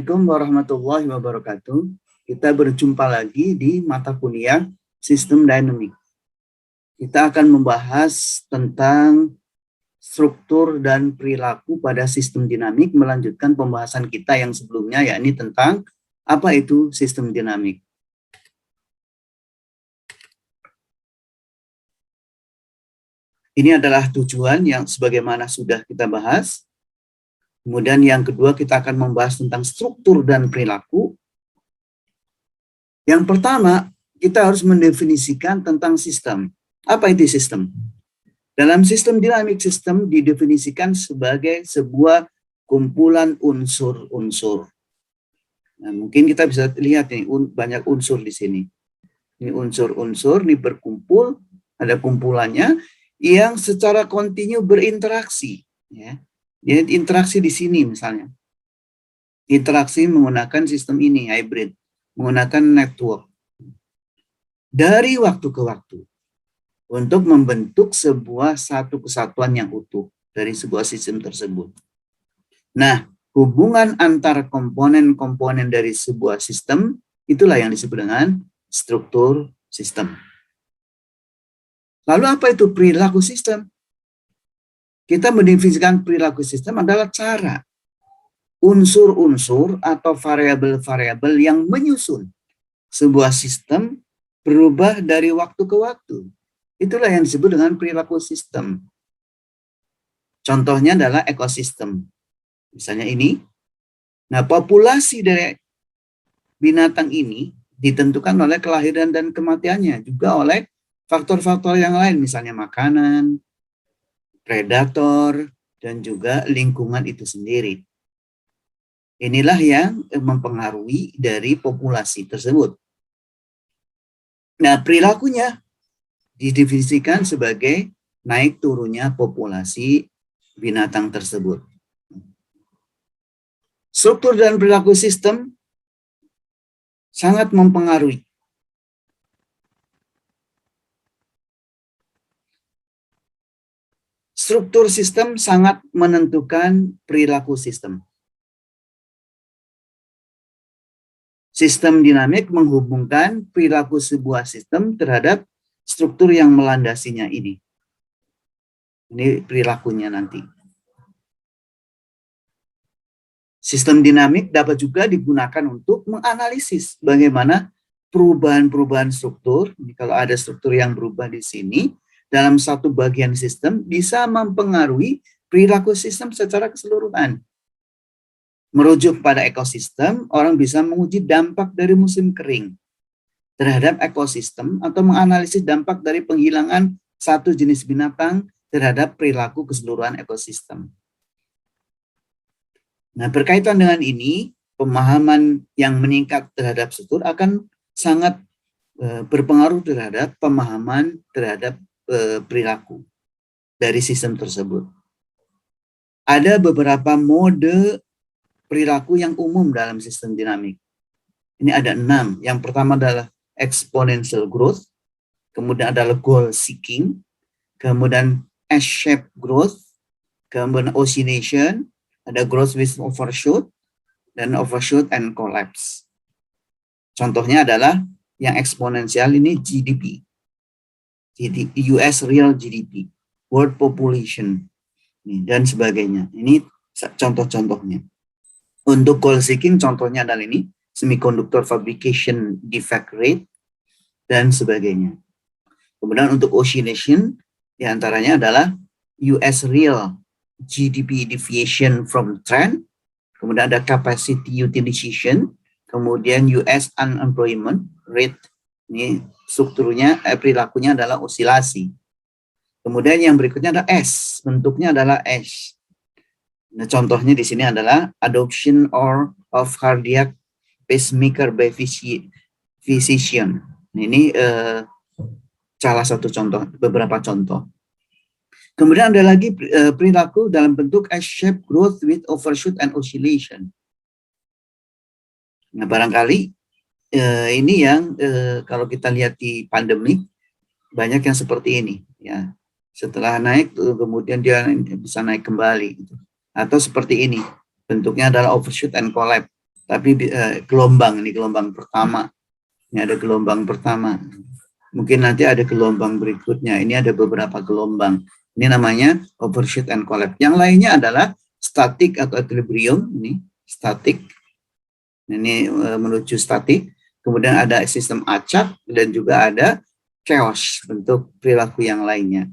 Assalamualaikum warahmatullahi wabarakatuh. Kita berjumpa lagi di mata kuliah Sistem Dinamik. Kita akan membahas tentang struktur dan perilaku pada sistem dinamik, melanjutkan pembahasan kita yang sebelumnya, yakni tentang apa itu sistem dinamik. Ini adalah tujuan yang sebagaimana sudah kita bahas. Kemudian yang kedua, kita akan membahas tentang struktur dan perilaku. Yang pertama, kita harus mendefinisikan tentang sistem. Apa itu sistem? Dalam sistem dinamik, sistem didefinisikan sebagai sebuah kumpulan unsur-unsur. Nah, mungkin kita bisa lihat nih, banyak unsur di sini. Ini unsur-unsur, ini berkumpul, ada kumpulannya yang secara kontinu berinteraksi. Ya. Jadi interaksi di sini misalnya. Interaksi menggunakan sistem ini, hybrid. Menggunakan network. Dari waktu ke waktu. Untuk membentuk sebuah satu kesatuan yang utuh dari sebuah sistem tersebut. Nah, hubungan antar komponen-komponen dari sebuah sistem, itulah yang disebut dengan struktur sistem. Lalu apa itu perilaku sistem? Kita mendefinisikan perilaku sistem adalah cara unsur-unsur atau variabel-variabel yang menyusun sebuah sistem berubah dari waktu ke waktu. Itulah yang disebut dengan perilaku sistem. Contohnya adalah ekosistem. Misalnya ini. Nah, populasi dari binatang ini ditentukan oleh kelahiran dan kematiannya, juga oleh faktor-faktor yang lain, misalnya makanan, predator, dan juga lingkungan itu sendiri. Inilah yang mempengaruhi dari populasi tersebut. Nah, perilakunya didefinisikan sebagai naik turunnya populasi binatang tersebut. Struktur dan perilaku sistem sangat mempengaruhi. Struktur sistem sangat menentukan perilaku sistem. Sistem dinamik menghubungkan perilaku sebuah sistem terhadap struktur yang melandasinya ini. Ini perilakunya nanti. Sistem dinamik dapat juga digunakan untuk menganalisis bagaimana perubahan-perubahan struktur. Kalau ada struktur yang berubah di sini, dalam satu bagian sistem bisa mempengaruhi perilaku sistem secara keseluruhan. Merujuk pada ekosistem, orang bisa menguji dampak dari musim kering terhadap ekosistem atau menganalisis dampak dari penghilangan satu jenis binatang terhadap perilaku keseluruhan ekosistem. Nah, berkaitan dengan ini, pemahaman yang meningkat terhadap struktur akan sangat berpengaruh terhadap pemahaman terhadap perilaku dari sistem tersebut. Ada beberapa mode perilaku yang umum dalam sistem dinamik. Ini ada 6. Yang pertama adalah exponential growth, kemudian adalah goal seeking, kemudian S-shaped growth, kemudian oscillation, ada growth with overshoot, dan overshoot and collapse. Contohnya adalah yang eksponensial ini GDP. US real GDP, world population, dan sebagainya. Ini contoh-contohnya. Untuk goal seeking, contohnya adalah ini, semiconductor fabrication defect rate, dan sebagainya. Kemudian untuk oscillation, diantaranya adalah US real GDP deviation from trend, kemudian ada capacity utilization, kemudian US unemployment rate. Ini strukturnya, perilakunya adalah osilasi. Kemudian yang berikutnya ada S, bentuknya adalah S. Nah, contohnya di sini adalah adoption of cardiac pacemaker by physician. Ini salah satu contoh, beberapa contoh. Kemudian ada lagi perilaku dalam bentuk S-shaped growth with overshoot and oscillation. Nah, barangkali ini yang kalau kita lihat di pandemi banyak yang seperti ini, ya. Setelah naik kemudian dia bisa naik kembali, gitu. Atau seperti ini, bentuknya adalah overshoot and collapse. Tapi gelombang, ini gelombang pertama. Ini ada gelombang pertama. Mungkin nanti ada gelombang berikutnya. Ini ada beberapa gelombang. Ini namanya overshoot and collapse. Yang lainnya adalah static atau equilibrium. Ini static. Ini menuju statik. Kemudian ada sistem acak dan juga ada chaos, bentuk perilaku yang lainnya.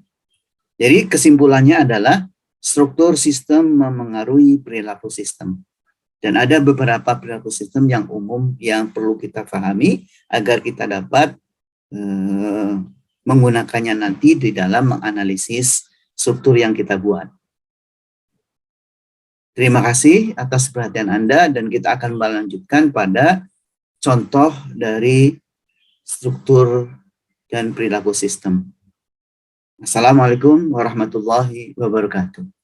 Jadi kesimpulannya adalah struktur sistem memengaruhi perilaku sistem. Dan ada beberapa perilaku sistem yang umum yang perlu kita pahami agar kita dapat menggunakannya nanti di dalam menganalisis struktur yang kita buat. Terima kasih atas perhatian Anda dan kita akan melanjutkan pada contoh dari struktur dan perilaku sistem. Assalamualaikum warahmatullahi wabarakatuh.